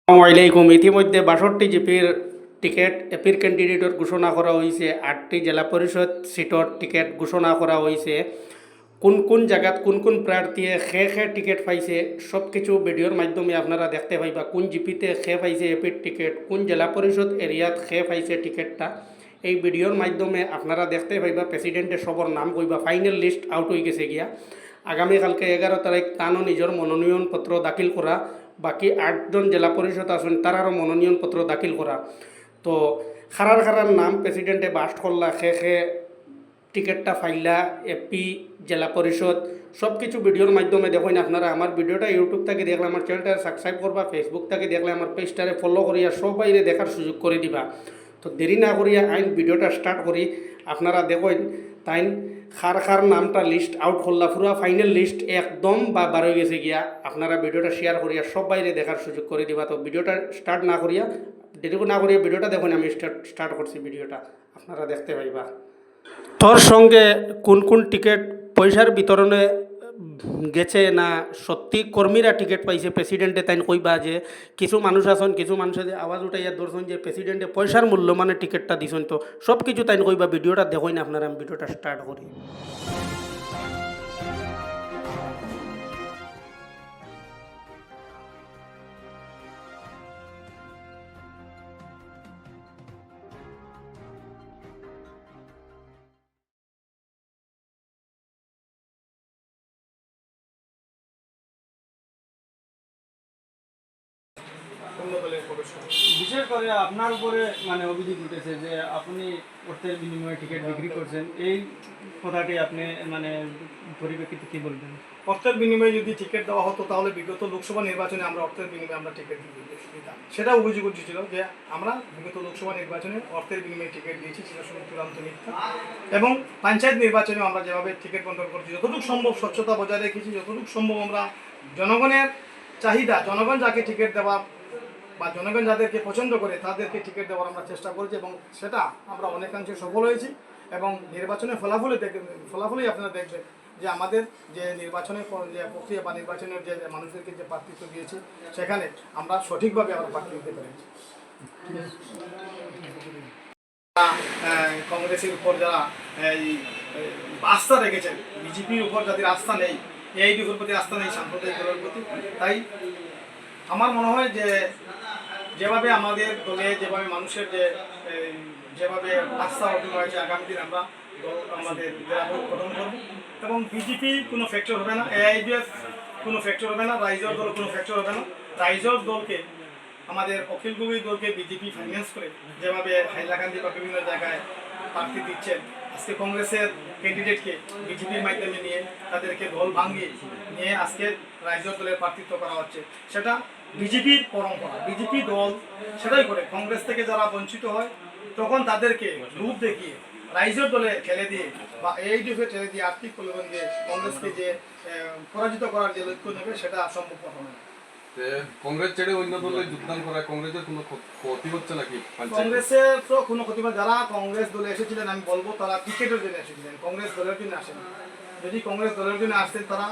আসসালামাইকুম। ইতিমধ্যে ৬২ জিপির টিকেট এপির ক্যান্ডিডেটর ঘোষণা করা হয়েছে। ৮টি জেলা পরিষদ সিটর টিকেট ঘোষণা করা হয়েছে। কোন কোন জায়গাত কোন কোন প্রার্থীয়ে খে টিকেট পাইছে সব কিছু ভিডিওর মাধ্যমে আপনারা দেখতে পাইবা। কোন জিপিতে খে পাইছে এপির টিকেট, কোন জেলা পরিষদ এরিয়াত খে পাইছে টিকেটটা, এই ভিডিওর মাধ্যমে আপনারা দেখতে পাইবা। প্রেসিডেন্টের সবর নাম কইবা। ফাইনাল লিস্ট আউট হয়ে গেছে গিয়া। আগামীকালকে ১১ তারিখ তানও নিজের মনোনয়নপত্র দাখিল করা, বাকি ৮জন জেলা পরিষদ আছেন তারারও মনোনয়নপত্র দাখিল করা। তো খারার নাম প্রেসিডেন্টে বাস্ট করলা, খে টিকেটটা ফাইলা, এপি, জেলা পরিষদ সব কিছু ভিডিওর মাধ্যমে দেখুন। আপনারা আমার ভিডিওটা ইউটিউব থেকে দেখলে আমার চ্যানেলটা সাবস্ক্রাইব করবা, ফেসবুক থেকে দেখলে আমার পেজটারে ফলো করিয়া সবাইরে দেখার সুযোগ করে দিবা। তো দেরি না করিয়া আইন ভিডিওটা স্টার্ট করি। আপনারা দেখুন তাই খার নামটা লিস্ট আউট করলা, পুরো ফাইনাল লিস্ট একদম বার হয়ে গেছে গিয়া। আপনারা ভিডিওটা শেয়ার করিয়া সবাইরে দেখার সুযোগ করে দিবা। তো ভিডিওটা স্টার্ট না করিয়া দেরি না করিয়া ভিডিওটা দেখুন। আমি স্টার্ট করছি ভিডিওটা, আপনারা দেখতে পাইবা। তোর সঙ্গে কোন কোন টিকিট পয়সার বিতরণে গেছে না সত্যি কর্মীরা টিকিট পাইছে প্রেসিডেন্টে তাই কইবা। যে কিছু মানুষ আছেন, কিছু মানুষে যে আওয়াজ উঠাইয়া ধরছেন যে প্রেসিডেন্টে পয়সার মূল্য মানে টিকিটটা দিছেন। তো সব কিছু তাই কইবা। ভিডিওটা দেখুন আপনারা। আমি ভিডিওটা স্টার্ট করি। বিশেষ করে আপনার উপরে অভিযোগ উঠেছে যে আপনি অর্থের বিনিময়ে টিকিট বিক্রি করছেন। এই কথাটি আপনি পরিপ্রেক্ষিতে কি বলবেন? অর্থের বিনিময়ে যদি টিকিট দেওয়া হতো তাহলে বিগত লোকসভা নির্বাচনে আমরা অর্থের বিনিময়ে আমরা টিকিট দিতাম। সেটা অভিযোগ উঠেছিল যে আমরা বিগত লোকসভা নির্বাচনে অর্থের বিনিময়ে টিকিট দিয়েছি, সেটা শুধু চূড়ান্ত মিথ্যা। এবং পঞ্চায়েত নির্বাচনে আমরা যেভাবে টিকিট বন্টন করছি, যতটুকু সম্ভব স্বচ্ছতা বজায় রেখেছি, যতটুকু সম্ভব আমরা জনগণের চাহিদা, জনগণ যাকে টিকিট দেওয়া বা জনগণ যাদেরকে পছন্দ করে তাদেরকে টিকিট দেওয়ার আমরা চেষ্টা করেছি এবং সেটা আমরা অনেকাংশে সফল হয়েছি। এবং নির্বাচনের ফলাফলই আপনারা দেখবেন যে আমাদের যে নির্বাচনের যে প্রক্রিয়া বা নির্বাচনের যে মানুষদেরকে যে প্রার্থিত্ব দিয়েছি সেখানে আমরা সঠিকভাবে আমরা প্রার্থী দিতে পেরেছি। কংগ্রেসের উপর যারা আস্থা রেখেছেন, বিজেপির উপর যাদের আস্থা নেই, এআইডিএফের প্রতি আস্থা নেই, সাম্প্রদায়িক দলের প্রতি, তাই আমার মনে হয় যে যেভাবে আমাদের দলে যেভাবে মানুষের যেভাবে আস্থা অর্জন হয়েছে, আগামী দিন আমরা আমাদের গঠন করব এবং বিজেপি কোনো ফ্যাক্টর হবে না, এআইডিএফ কোনো ফ্যাক্টর হবে না, রাইজর দল কোনো ফ্যাক্টর হবে না। রাইজর দলকে, আমাদের অখিল গগৈ দলকে বিজেপি ফাইন্যান্স করে যেভাবে হাইলাকান্দি বা বিভিন্ন জায়গায় প্রার্থী দিচ্ছেন, আজকে কংগ্রেসের ক্যান্ডিডেটকে বিজেপির মাধ্যমে নিয়ে তাদেরকে দল ভাঙিয়ে নিয়ে আজকে রাইজর দলের প্রার্থিত্ব করা হচ্ছে, সেটা বিজেপির পরম্পরা। বিজেপি দল সেটাই করে। কংগ্রেস থেকে যারা বঞ্চিত হয় তখন তাদেরকে রূপ দেখিয়ে রাইজর দলে ঠেলে দিয়ে বা এইডিএফে ঠেলে দিয়ে আর্থিক প্রলোভন দিয়ে কংগ্রেসকে যে পরাজিত করার যে লক্ষ্য নেবে সেটা অসম্ভব কথা নয়। কংগ্রেস ছেড়ে অন্য দলে যোগদান করা কংগ্রেসের কোনো ক্ষতি হচ্ছে নাকি? কংগ্রেসের তো কোনো ক্ষতি হয়। যারা কংগ্রেস দলে এসেছিলেন আমি বলবো তারা টিকেটের জন্য এসেছিলেন, কংগ্রেস দলের জন্য আসেন। যদি কংগ্রেস দলের জন্য আসতেন তারা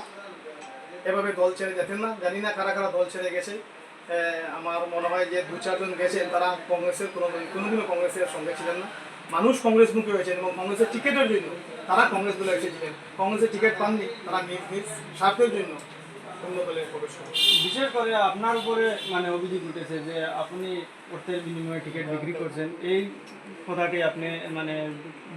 এভাবে দল ছেড়ে যেতেন না। জানি না কারা কারা দল ছেড়ে গেছে। আমার মনে হয় যে 2-4 জন গেছেন, তারা কংগ্রেসের কোনোদিনও কংগ্রেসের সঙ্গে ছিলেন না। মানুষ কংগ্রেসমুখী হয়েছেন এবং কংগ্রেসের টিকিটের জন্য তারা কংগ্রেস দলে এসেছিলেন। কংগ্রেসের টিকিট পাননি, তারা নিজ নিজ স্বার্থের জন্য অন্য দলে প্রবেশ করেন। বিশেষ করে আপনার উপরে অভিযোগ উঠেছে যে আপনি অর্থের বিনিময়ে টিকিট বিক্রি করছেন। এই কথাটি আপনি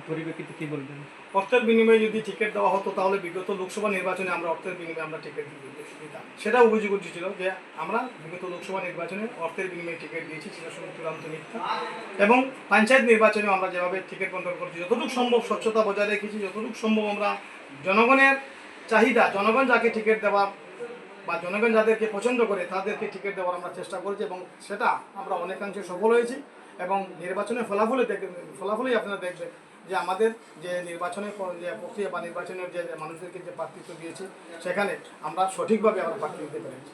পরিপ্রেক্ষিতে কি বলবেন? অর্থের বিনিময়ে যদি টিকিট দেওয়া হতো তাহলে বিগত লোকসভা নির্বাচনে আমরা অর্থের বিনিময়ে আমরা টিকিট দিতাম। সেটা অভিযোগ উঠেছিল যে আমরা বিগত লোকসভা নির্বাচনে অর্থের বিনিময়ে টিকিট দিয়েছি, সেটা শুধু চূড়ান্ত মিথ্যা। এবং পঞ্চায়েত নির্বাচনেও আমরা যেভাবে টিকিট বন্টন করছি, যতটুকু সম্ভব স্বচ্ছতা বজায় রেখেছি, যতটুকু সম্ভব আমরা জনগণের চাহিদা, জনগণ যাকে টিকিট দেওয়া বা জনগণ যাদেরকে পছন্দ করে তাদেরকে টিকিট দেওয়ার আমরা চেষ্টা করেছি এবং সেটা আমরা অনেকাংশে সফল হয়েছি। এবং নির্বাচনের ফলাফলই আপনারা দেখবেন যে আমাদের যে নির্বাচনের যে প্রক্রিয়া বা নির্বাচনের যে মানুষদেরকে যে প্রার্থিত্ব দিয়েছি সেখানে আমরা সঠিকভাবে আমরা প্রার্থী দিতে পেরেছি।